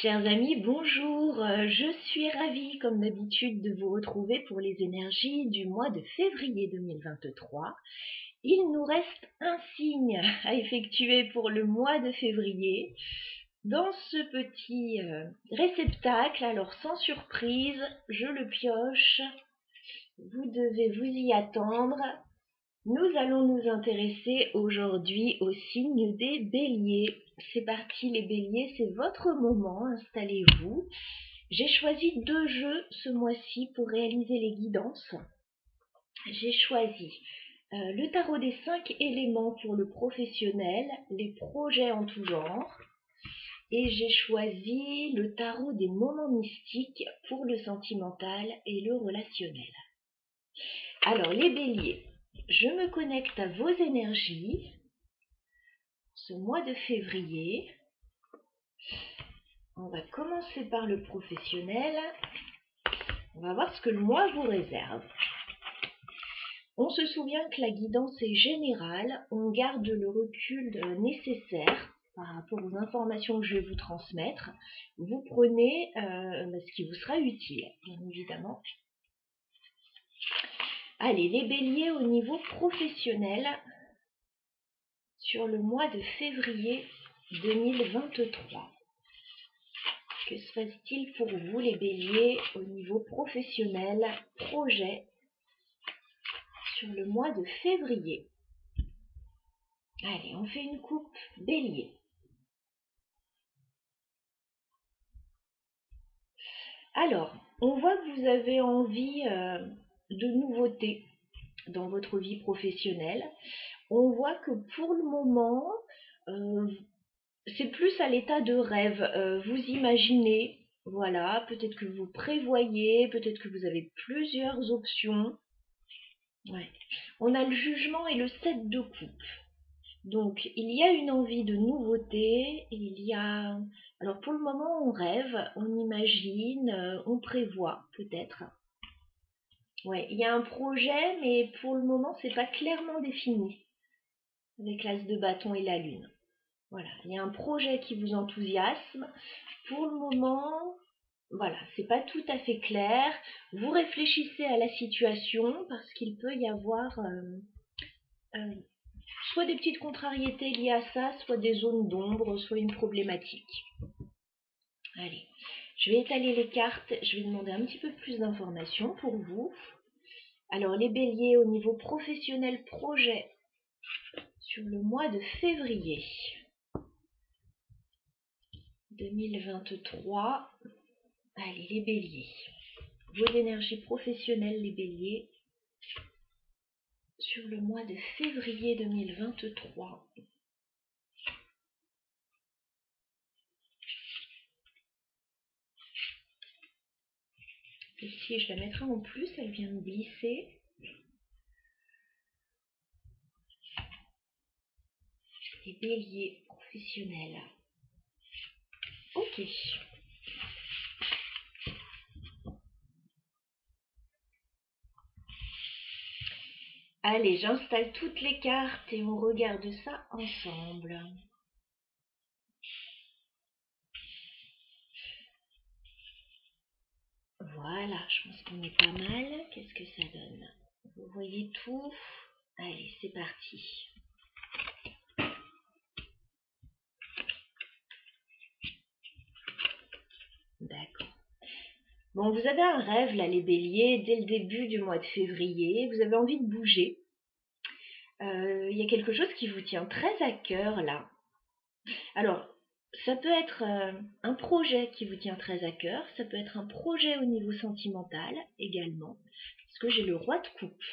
Chers amis, bonjour. Je suis ravie, comme d'habitude, de vous retrouver pour les énergies du mois de février 2023. Il nous reste un signe à effectuer pour le mois de février. Dans ce petit réceptacle, alors sans surprise, je le pioche. Vous devez vous y attendre. Nous allons nous intéresser aujourd'hui au signe des béliers. C'est parti les béliers, c'est votre moment, installez-vous. J'ai choisi 2 jeux ce mois-ci pour réaliser les guidances. J'ai choisi le tarot des 5 éléments pour le professionnel, les projets en tout genre. Et j'ai choisi le tarot des moments mystiques pour le sentimental et le relationnel. Alors les béliers, je me connecte à vos énergies ce mois de février. On va commencer par le professionnel. On va voir ce que le mois vous réserve. On se souvient que la guidance est générale. On garde le recul nécessaire par rapport aux informations que je vais vous transmettre. Vous prenez ce qui vous sera utile, bien évidemment. Allez, les béliers au niveau professionnel sur le mois de février 2023. Que se passe-t-il pour vous les béliers au niveau professionnel, projet, sur le mois de février? Allez, on fait une coupe bélier. Alors, on voit que vous avez envie de nouveautés dans votre vie professionnelle. On voit que pour le moment, c'est plus à l'état de rêve. Vous imaginez, voilà, peut-être que vous prévoyez, peut-être que vous avez plusieurs options. Ouais. On a le jugement et le 7 de coupe. Donc, il y a une envie de nouveauté, il y a... Alors, pour le moment, on rêve, on imagine, on prévoit, peut-être. Ouais, il y a un projet, mais pour le moment, c'est pas clairement défini, avec l'as de bâton et la lune. Voilà, il y a un projet qui vous enthousiasme. Pour le moment, voilà, c'est pas tout à fait clair. Vous réfléchissez à la situation, parce qu'il peut y avoir... soit des petites contrariétés liées à ça, soit des zones d'ombre, soit une problématique. Allez, je vais étaler les cartes, je vais demander un petit peu plus d'informations pour vous. Alors, les béliers au niveau professionnel projet sur le mois de février 2023. Allez, les béliers. Vos énergies professionnelles, les béliers, sur le mois de février 2023. Ici, je la mettrai en plus, elle vient de glisser. Les béliers professionnels. Ok. Allez, j'installe toutes les cartes et on regarde ça ensemble. Voilà, je pense qu'on est pas mal. Qu'est-ce que ça donne? Vous voyez tout? Allez, c'est parti. D'accord. Bon, vous avez un rêve là, les béliers, dès le début du mois de février. Vous avez envie de bouger. Il y a quelque chose qui vous tient très à cœur là. Alors, ça peut être un projet qui vous tient très à cœur. Ça peut être un projet au niveau sentimental également. Parce que j'ai le roi de coupe.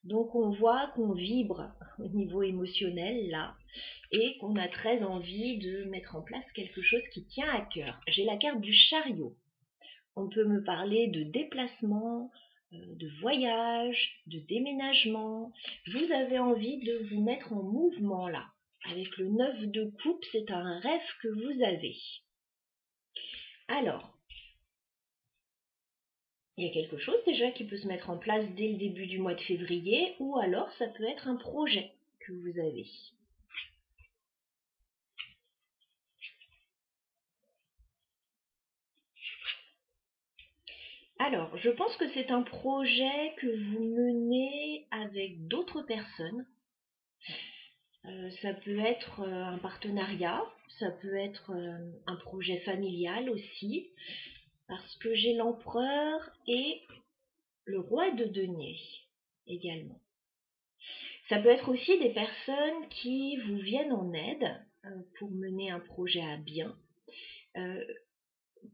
Donc on voit qu'on vibre au niveau émotionnel là et qu'on a très envie de mettre en place quelque chose qui tient à cœur. J'ai la carte du chariot. On peut me parler de déplacement, de voyage, de déménagement. Vous avez envie de vous mettre en mouvement là. Avec le 9 de coupe, c'est un rêve que vous avez. Alors, il y a quelque chose déjà qui peut se mettre en place dès le début du mois de février, ou alors ça peut être un projet que vous avez. Alors, je pense que c'est un projet que vous menez avec d'autres personnes. Ça peut être un partenariat, ça peut être un projet familial aussi, parce que j'ai l'empereur et le roi de denier également. Ça peut être aussi des personnes qui vous viennent en aide pour mener un projet à bien.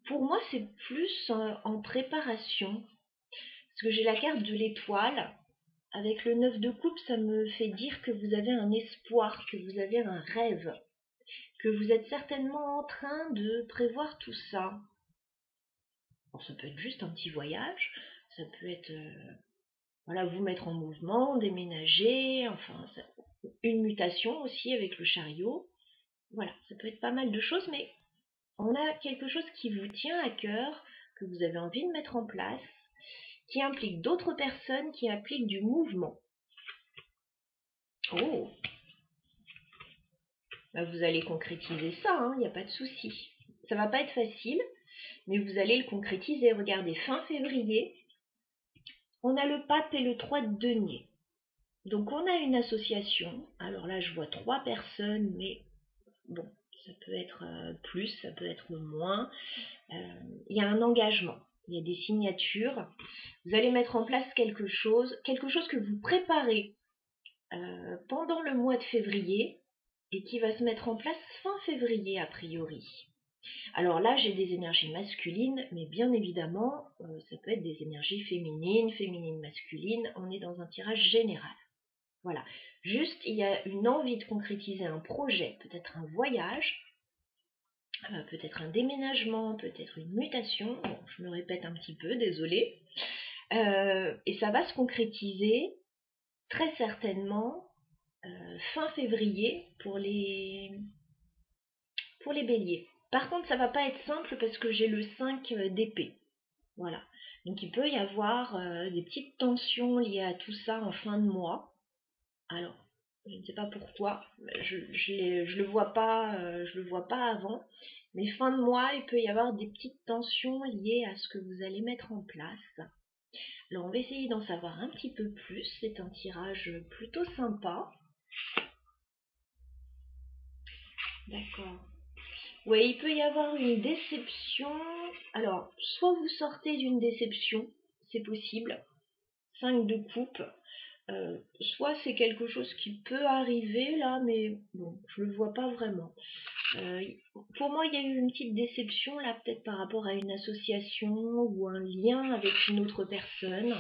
Pour moi, c'est plus en préparation, parce que j'ai la carte de l'étoile. Avec le 9 de coupe, ça me fait dire que vous avez un espoir, que vous avez un rêve, que vous êtes certainement en train de prévoir tout ça. Bon, ça peut être juste un petit voyage, ça peut être voilà, vous mettre en mouvement, déménager, enfin une mutation aussi avec le chariot. Voilà, ça peut être pas mal de choses, mais on a quelque chose qui vous tient à cœur, que vous avez envie de mettre en place, qui implique d'autres personnes, qui implique du mouvement. Oh, bah vous allez concrétiser ça, il n'y a pas de souci. Ça va pas être facile, mais vous allez le concrétiser. Regardez, fin février, on a le pape et le 3 de denier. Donc on a une association. Alors là, je vois 3 personnes, mais bon, ça peut être plus, ça peut être moins. Il y a un engagement, il y a des signatures. Vous allez mettre en place quelque chose que vous préparez pendant le mois de février et qui va se mettre en place fin février a priori. Alors là, j'ai des énergies masculines, mais bien évidemment, ça peut être des énergies féminines, masculines. On est dans un tirage général. Voilà. Juste, il y a une envie de concrétiser un projet, peut-être un voyage, peut-être un déménagement, peut-être une mutation. Bon, je me répète un petit peu, désolée. Et ça va se concrétiser très certainement fin février pour les béliers. Par contre, ça va pas être simple parce que j'ai le 5 d'épée. Voilà. Donc il peut y avoir des petites tensions liées à tout ça en fin de mois. Alors, je ne sais pas pourquoi, je le vois pas avant, mais fin de mois, il peut y avoir des petites tensions liées à ce que vous allez mettre en place. Alors on va essayer d'en savoir un petit peu plus, c'est un tirage plutôt sympa. D'accord. Oui, il peut y avoir une déception. Alors, soit vous sortez d'une déception, c'est possible, 5 de coupe, soit c'est quelque chose qui peut arriver là, mais bon, je le vois pas vraiment. Pour moi, il y a eu une petite déception là, peut-être par rapport à une association ou un lien avec une autre personne.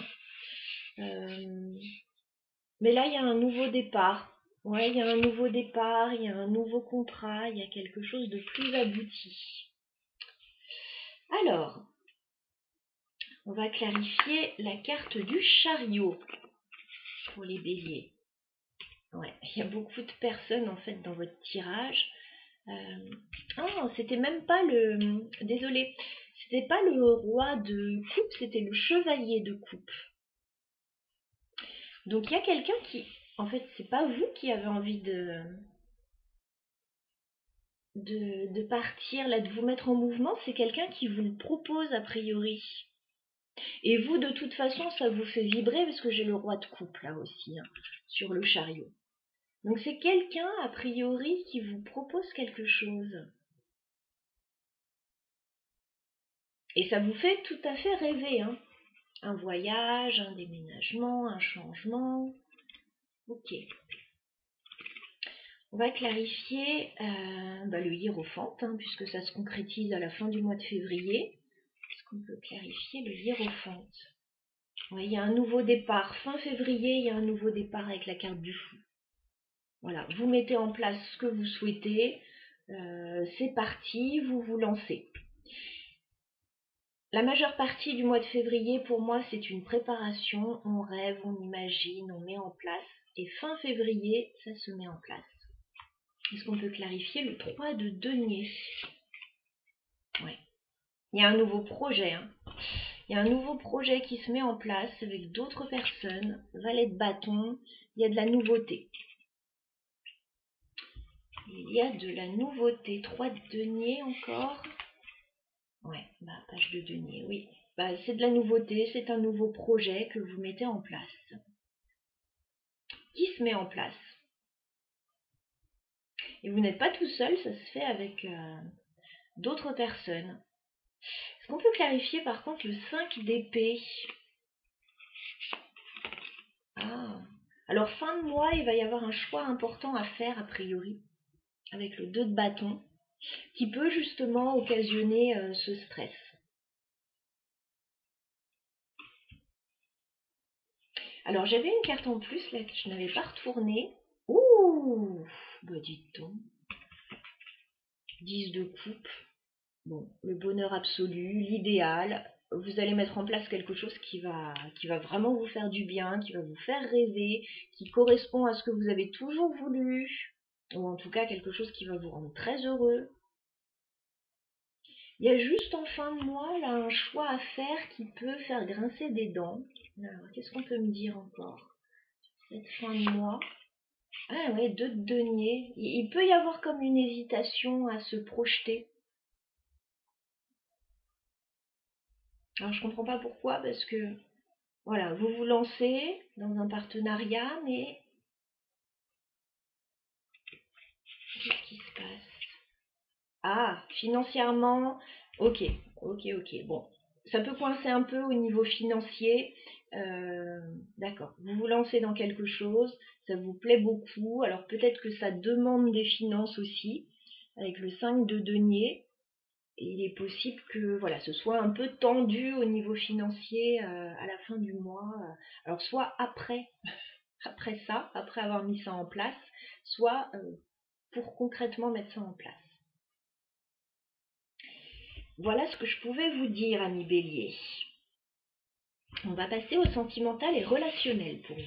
Mais là, il y a un nouveau départ. Ouais, il y a un nouveau départ, il y a un nouveau contrat, il y a quelque chose de plus abouti. Alors, on va clarifier la carte du chariot pour les béliers. Ouais, il y a beaucoup de personnes en fait dans votre tirage. Oh, c'était même pas le... Désolée, c'était pas le roi de coupe, c'était le chevalier de coupe. Donc il y a quelqu'un qui... En fait, c'est pas vous qui avez envie de partir, là, de vous mettre en mouvement, c'est quelqu'un qui vous le propose a priori. Et vous, de toute façon, ça vous fait vibrer parce que j'ai le roi de coupe là aussi, sur le chariot. Donc c'est quelqu'un, a priori, qui vous propose quelque chose. Et ça vous fait tout à fait rêver, Un voyage, un déménagement, un changement. Ok. On va clarifier le hiérophante, puisque ça se concrétise à la fin du mois de février. Est-ce qu'on peut clarifier le hiérophante? Ouais, il y a un nouveau départ. Fin février, il y a un nouveau départ avec la carte du fou. Voilà, vous mettez en place ce que vous souhaitez. C'est parti, vous vous lancez. La majeure partie du mois de février, pour moi, c'est une préparation. On rêve, on imagine, on met en place. Et fin février, ça se met en place. Est-ce qu'on peut clarifier le 3 de denier? Ouais. Il y a un nouveau projet. Il y a un nouveau projet qui se met en place avec d'autres personnes. Valet de bâton. Il y a de la nouveauté. Il y a de la nouveauté. 3 de denier encore. Ouais, page de denier, oui. c'est de la nouveauté, c'est un nouveau projet que vous mettez en place. Qui se met en place. Et vous n'êtes pas tout seul, ça se fait avec d'autres personnes. Est-ce qu'on peut clarifier par contre le 5 d'épée? Ah, alors fin de mois, il va y avoir un choix important à faire a priori, avec le 2 de bâton, qui peut justement occasionner ce stress. Alors j'avais une carte en plus là que je n'avais pas retournée. Ouh, bah dites donc. 10 de coupe. Bon, le bonheur absolu, l'idéal. Vous allez mettre en place quelque chose qui va vraiment vous faire du bien, qui va vous faire rêver, qui correspond à ce que vous avez toujours voulu, ou en tout cas quelque chose qui va vous rendre très heureux. Il y a juste en fin de mois là un choix à faire qui peut faire grincer des dents. Alors, qu'est-ce qu'on peut me dire encore? Cette fin de mois. Ah ouais, 2 de denier. Il peut y avoir comme une hésitation à se projeter. Alors je comprends pas pourquoi, parce que voilà, vous vous lancez dans un partenariat, mais qu'est-ce qui se passe? Ah, financièrement, ok. Bon, ça peut coincer un peu au niveau financier. D'accord, vous vous lancez dans quelque chose, ça vous plaît beaucoup. Alors peut-être que ça demande des finances aussi, avec le 5 de denier. Et il est possible que voilà, ce soit un peu tendu au niveau financier à la fin du mois. Alors soit après ça, après avoir mis ça en place, soit pour concrètement mettre ça en place. Voilà ce que je pouvais vous dire, amis Bélier. On va passer au sentimental et relationnel pour vous.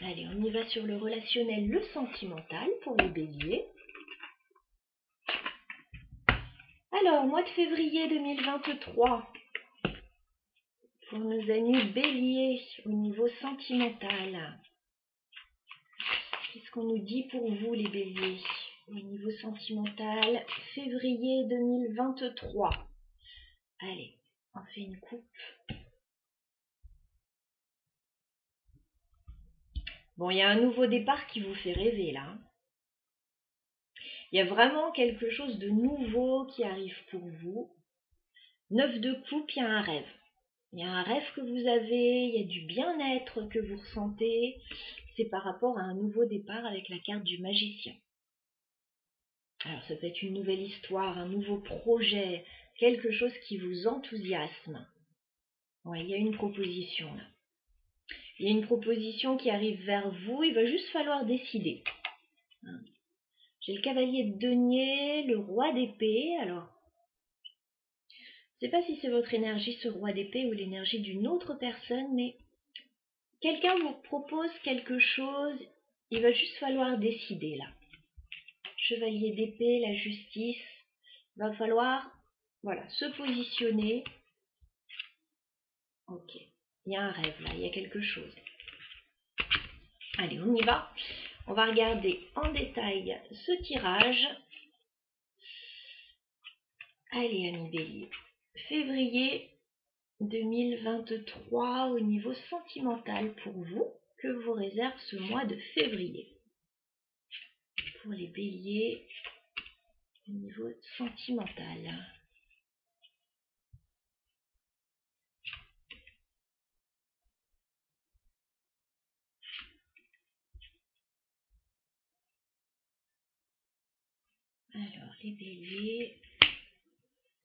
Allez, on y va sur le relationnel, le sentimental pour les Béliers. Alors, mois de février 2023, pour nos amis Béliers au niveau sentimental. Qu'est-ce qu'on nous dit pour vous les Béliers au niveau sentimental, février 2023? Allez, on fait une coupe. Bon, il y a un nouveau départ qui vous fait rêver là. Il y a vraiment quelque chose de nouveau qui arrive pour vous. 9 de coupe, il y a un rêve. Il y a un rêve que vous avez, il y a du bien-être que vous ressentez. C'est par rapport à un nouveau départ avec la carte du magicien. Alors ça peut être une nouvelle histoire, un nouveau projet, quelque chose qui vous enthousiasme. Ouais, il y a une proposition là. Il y a une proposition qui arrive vers vous, il va juste falloir décider. J'ai le cavalier de denier, le roi d'épée. Alors, je ne sais pas si c'est votre énergie, ce roi d'épée, ou l'énergie d'une autre personne, mais quelqu'un vous propose quelque chose, il va juste falloir décider là. Chevalier d'épée, la justice, il va falloir voilà, se positionner. Ok, il y a un rêve là, il y a quelque chose. Allez, on y va. On va regarder en détail ce tirage. Allez, amis Bélier. Février 2023 au niveau sentimental pour vous. Que vous réserve ce mois de février? Pour les Béliers, au niveau sentimental. Alors, les Béliers,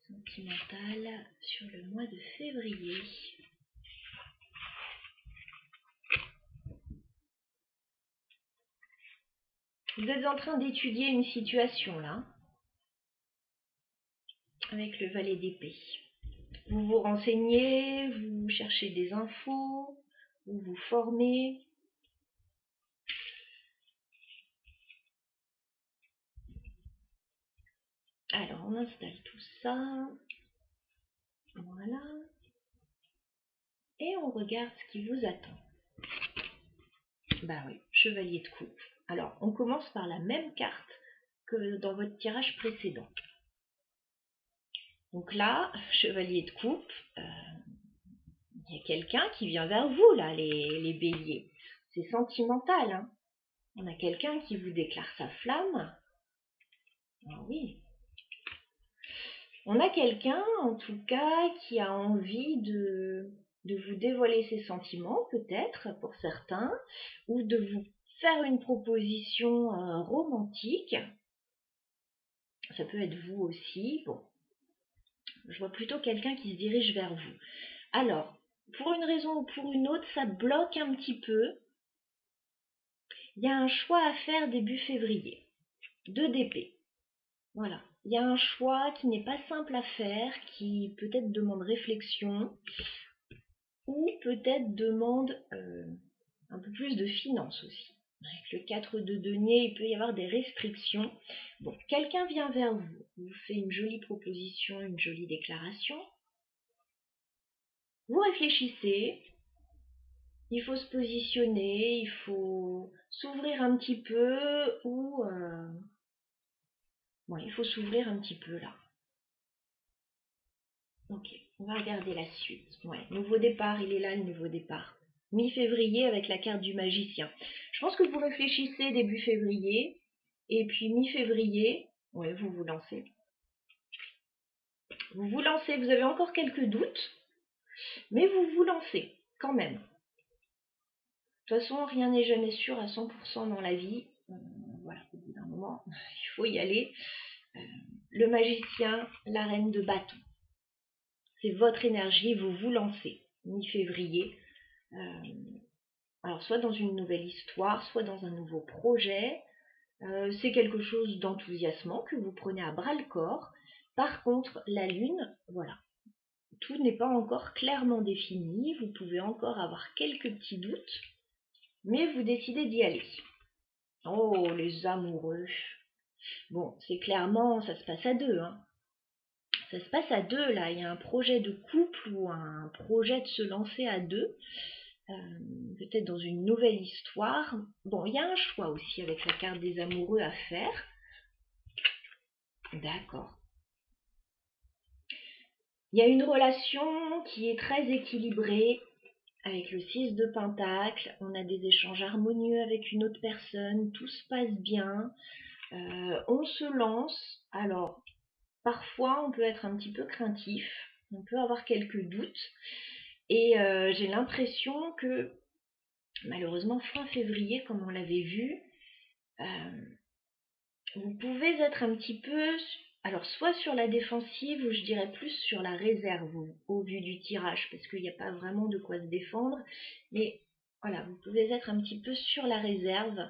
sentimental sur le mois de février. Vous êtes en train d'étudier une situation là, avec le valet d'épée. Vous vous renseignez, vous cherchez des infos, vous vous formez. Alors, on installe tout ça. Voilà. Et on regarde ce qui vous attend. Bah oui, chevalier de coupe. Alors, on commence par la même carte que dans votre tirage précédent. Donc là, chevalier de coupe, il y a quelqu'un qui vient vers vous, là, les béliers. C'est sentimental, hein. On a quelqu'un qui vous déclare sa flamme. Ah oui. On a quelqu'un, en tout cas, qui a envie de vous dévoiler ses sentiments, peut-être, pour certains, ou de vous faire une proposition romantique. Ça peut être vous aussi. Bon, je vois plutôt quelqu'un qui se dirige vers vous. Alors, pour une raison ou pour une autre, ça bloque un petit peu. Il y a un choix à faire début février. 2 d'épée. Voilà. Il y a un choix qui n'est pas simple à faire, qui peut-être demande réflexion, ou peut-être demande un peu plus de finances aussi. Avec le 4 de denier, il peut y avoir des restrictions. Bon, quelqu'un vient vers vous, vous fait une jolie proposition, une jolie déclaration. Vous réfléchissez, il faut se positionner, il faut s'ouvrir un petit peu, ou... Bon, il faut s'ouvrir un petit peu là. Ok, on va regarder la suite. Ouais, nouveau départ, il est là le nouveau départ. Mi-février avec la carte du magicien. Je pense que vous réfléchissez début février, et puis mi-février, ouais, vous vous lancez. Vous vous lancez, vous avez encore quelques doutes, mais vous vous lancez quand même. De toute façon, rien n'est jamais sûr à 100% dans la vie. Voilà, au bout d'un moment, il faut y aller. Le magicien, la reine de bâton. C'est votre énergie, vous vous lancez, mi-février. Alors, soit dans une nouvelle histoire, soit dans un nouveau projet. C'est quelque chose d'enthousiasmant que vous prenez à bras-le-corps. Par contre, la lune, voilà, tout n'est pas encore clairement défini. Vous pouvez encore avoir quelques petits doutes, mais vous décidez d'y aller. Oh, les amoureux. Bon, c'est clairement, ça se passe à deux, hein. Ça se passe à deux, là. Il y a un projet de couple ou un projet de se lancer à deux. Peut-être dans une nouvelle histoire. Bon, il y a un choix aussi avec la carte des amoureux à faire. D'accord. Il y a une relation qui est très équilibrée avec le 6 de Pentacle. On a des échanges harmonieux avec une autre personne. Tout se passe bien. On se lance. Alors, parfois, on peut être un petit peu craintif. On peut avoir quelques doutes. Et j'ai l'impression que, malheureusement, fin février, comme on l'avait vu, vous pouvez être un petit peu, alors soit sur la défensive ou je dirais plus sur la réserve au vu du tirage, parce qu'il n'y a pas vraiment de quoi se défendre, mais voilà, vous pouvez être un petit peu sur la réserve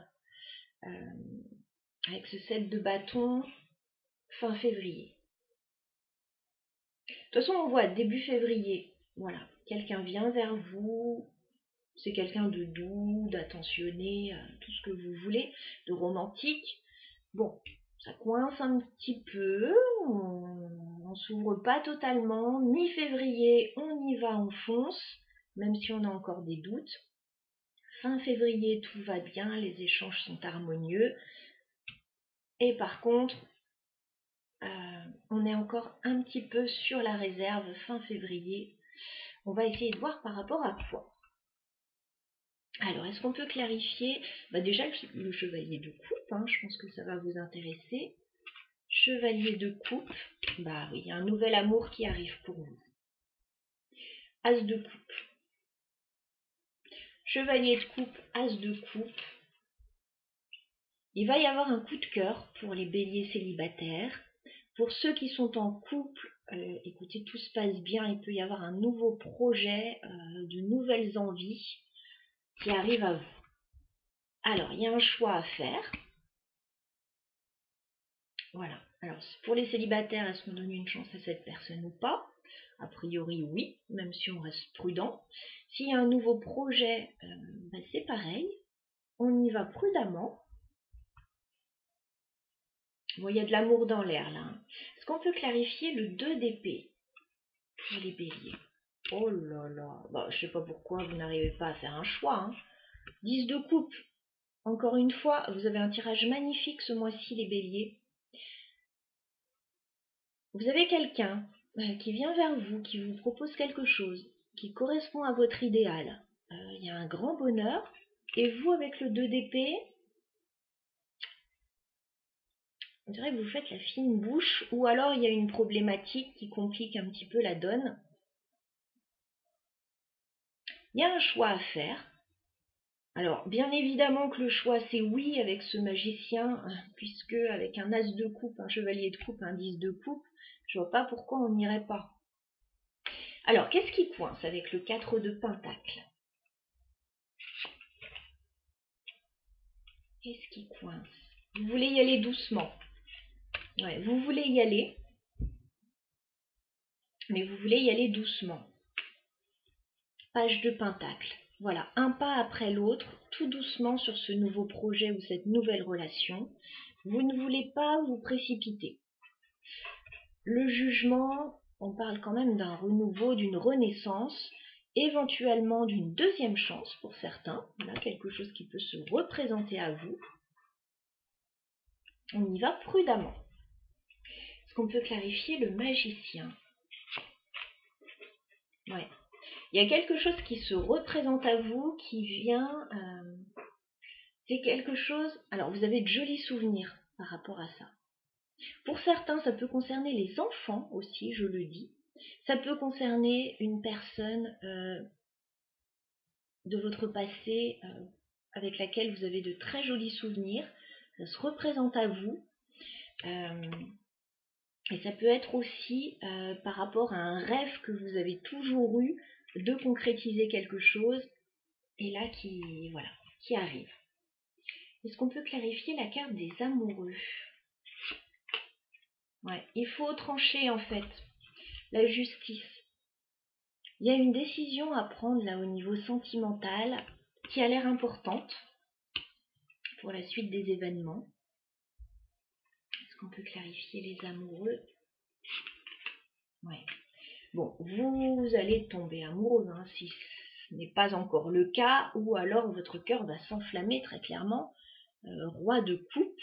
avec ce 7 de bâton fin février. De toute façon, on voit début février, voilà, quelqu'un vient vers vous, c'est quelqu'un de doux, d'attentionné, tout ce que vous voulez, de romantique. Bon, ça coince un petit peu, on s'ouvre pas totalement. Mi-février, on y va, on fonce, même si on a encore des doutes. Fin février, tout va bien, les échanges sont harmonieux. Et par contre, on est encore un petit peu sur la réserve fin février. On va essayer de voir par rapport à quoi. Alors, est-ce qu'on peut clarifier déjà le chevalier de coupe, hein, je pense que ça va vous intéresser. Chevalier de coupe, bah oui, il y a un nouvel amour qui arrive pour vous. As de coupe. Chevalier de coupe, as de coupe. Il va y avoir un coup de cœur pour les béliers célibataires. Pour ceux qui sont en couple, écoutez, tout se passe bien, il peut y avoir un nouveau projet, de nouvelles envies qui arrivent à vous. Alors, il y a un choix à faire. Voilà. Alors, pour les célibataires, est-ce qu'on donne une chance à cette personne ou pas? A priori, oui, même si on reste prudent. S'il y a un nouveau projet, c'est pareil. On y va prudemment. Bon, il y a de l'amour dans l'air, là. Est-ce qu'on peut clarifier le 2 d'épée pour les béliers? Oh là là, bah, je sais pas pourquoi vous n'arrivez pas à faire un choix. Hein. 10 de coupe. Encore une fois, vous avez un tirage magnifique ce mois-ci, les béliers. Vous avez quelqu'un qui vient vers vous, qui vous propose quelque chose, qui correspond à votre idéal. Il y a un grand bonheur. Et vous, avec le 2 d'épée, on dirait que vous faites la fine bouche, ou alors il y a une problématique qui complique un petit peu la donne. Il y a un choix à faire. Alors, bien évidemment que le choix c'est oui avec ce magicien, puisque avec un as de coupe, un chevalier de coupe, un 10 de coupe, je vois pas pourquoi on n'irait pas. Alors, qu'est-ce qui coince avec le 4 de pentacle? Qu'est-ce qui coince? Vous voulez y aller doucement. Ouais, vous voulez y aller, mais vous voulez y aller doucement. Page de pentacle. Voilà, un pas après l'autre, tout doucement sur ce nouveau projet ou cette nouvelle relation. Vous ne voulez pas vous précipiter. Le jugement, on parle quand même d'un renouveau, d'une renaissance, éventuellement d'une deuxième chance pour certains. Voilà, quelque chose qui peut se représenter à vous. On y va prudemment. Est-ce qu'on peut clarifier le magicien? Ouais. Il y a quelque chose qui se représente à vous, qui vient... c'est quelque chose... Alors, vous avez de jolis souvenirs par rapport à ça. Pour certains, ça peut concerner les enfants aussi, je le dis. Ça peut concerner une personne de votre passé avec laquelle vous avez de très jolis souvenirs. Ça se représente à vous. Et ça peut être aussi par rapport à un rêve que vous avez toujours eu de concrétiser quelque chose et là qui arrive. Est-ce qu'on peut clarifier la carte des amoureux? Ouais, il faut trancher en fait. La justice. Il y a une décision à prendre là au niveau sentimental qui a l'air importante pour la suite des événements. Est-ce qu'on peut clarifier les amoureux? Ouais. Bon, vous allez tomber amoureux hein, si ce n'est pas encore le cas, ou alors votre cœur va s'enflammer très clairement. Roi de coupe.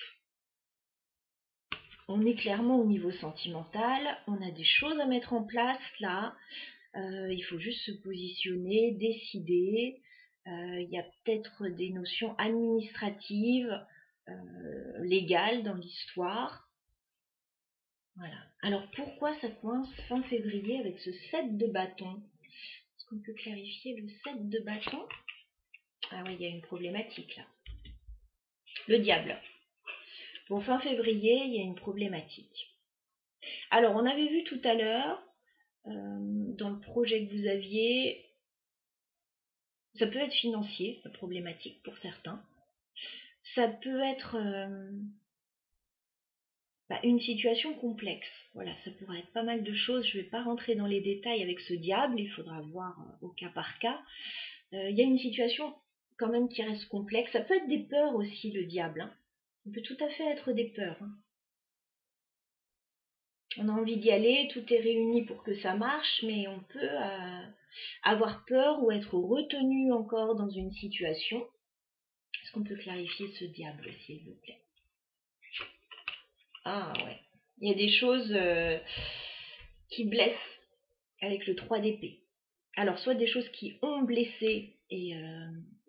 On est clairement au niveau sentimental, on a des choses à mettre en place là. Il faut juste se positionner, décider. Il y a peut-être des notions administratives, légales dans l'histoire. Voilà. Alors pourquoi ça coince fin février avec ce 7 de bâton? Est-ce qu'on peut clarifier le 7 de bâton? Ah oui, il y a une problématique là. Le diable. Bon, fin février, il y a une problématique. Alors, on avait vu tout à l'heure, dans le projet que vous aviez, ça peut être financier, la problématique pour certains. Ça peut être une situation complexe. Voilà, ça pourrait être pas mal de choses. Je ne vais pas rentrer dans les détails avec ce diable, il faudra voir au cas par cas. Il y a une situation quand même qui reste complexe. Ça peut être des peurs aussi, le diable. Hein. Ça peut tout à fait être des peurs. Hein. On a envie d'y aller, tout est réuni pour que ça marche, mais on peut avoir peur ou être retenu encore dans une situation. Est-ce qu'on peut clarifier ce diable, s'il vous plaît? Ah ouais. Il y a des choses qui blessent avec le 3 d'épée. Alors, soit des choses qui ont blessé et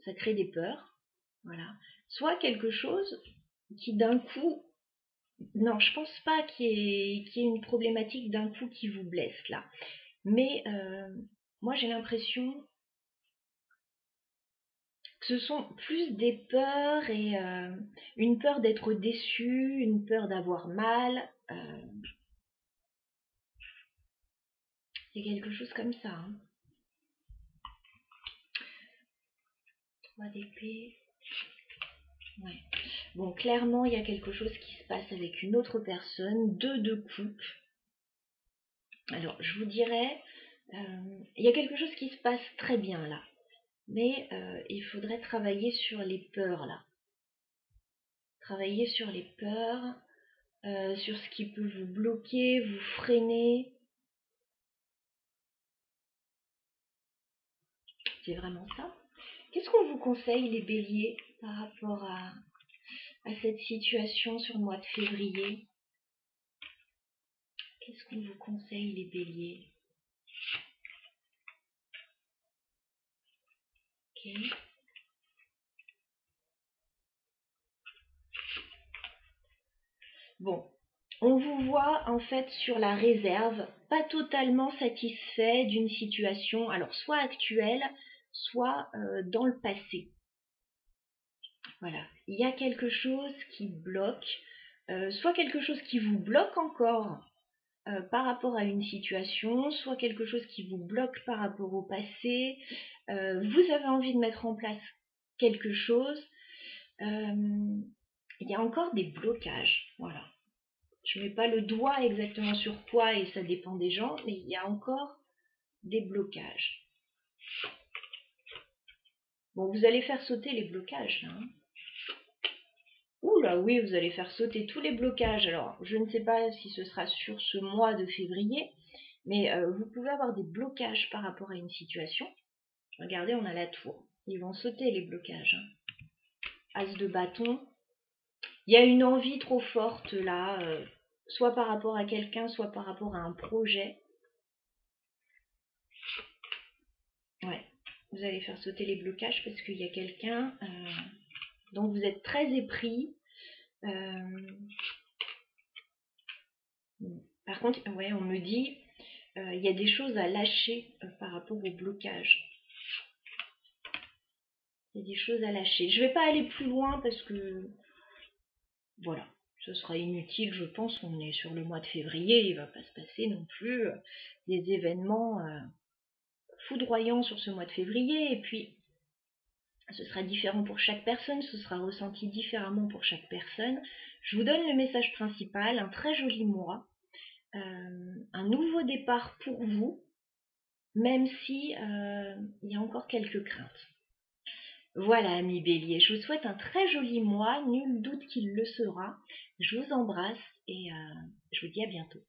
ça crée des peurs. Voilà. Soit quelque chose qui d'un coup... Non, je pense pas qu'il y ait une problématique d'un coup qui vous blesse là. Mais moi j'ai l'impression que ce sont plus des peurs et une peur d'être déçu, une peur d'avoir mal. Il y a quelque chose comme ça. Hein. 3 d'épée. Ouais. Bon, clairement, il y a quelque chose qui se passe avec une autre personne. 2 de coupe. Alors, je vous dirais, il y a quelque chose qui se passe très bien là. Mais il faudrait travailler sur les peurs là. Travailler sur les peurs. sur ce qui peut vous bloquer, vous freiner. C'est vraiment ça. Qu'est-ce qu'on vous conseille, les béliers, par rapport à cette situation sur le mois de février? Qu'est-ce qu'on vous conseille, les béliers? Ok. Bon, on vous voit en fait sur la réserve, pas totalement satisfait d'une situation, alors soit actuelle, soit dans le passé. Voilà, il y a quelque chose qui bloque, soit quelque chose qui vous bloque encore par rapport à une situation, soit quelque chose qui vous bloque par rapport au passé. Vous avez envie de mettre en place quelque chose. Il y a encore des blocages, voilà. Je ne mets pas le doigt exactement sur quoi et ça dépend des gens, mais il y a encore des blocages. Bon, vous allez faire sauter les blocages là. Hein. Ouh là, oui, vous allez faire sauter tous les blocages. Alors, je ne sais pas si ce sera sur ce mois de février, mais vous pouvez avoir des blocages par rapport à une situation. Regardez, on a la tour. Ils vont sauter les blocages. Hein. As de bâton. Il y a une envie trop forte là, soit par rapport à quelqu'un, soit par rapport à un projet. Ouais, vous allez faire sauter les blocages parce qu'il y a quelqu'un dont vous êtes très épris. Par contre, ouais, on me dit il y a des choses à lâcher par rapport au blocage. Il y a des choses à lâcher. Je ne vais pas aller plus loin parce que voilà, ce sera inutile, je pense. On est sur le mois de février, il ne va pas se passer non plus des événements foudroyants sur ce mois de février. Et puis, ce sera différent pour chaque personne, ce sera ressenti différemment pour chaque personne. Je vous donne le message principal, un très joli mois, un nouveau départ pour vous, même si il y a encore quelques craintes. Voilà, amis béliers, je vous souhaite un très joli mois, nul doute qu'il le sera. Je vous embrasse et je vous dis à bientôt.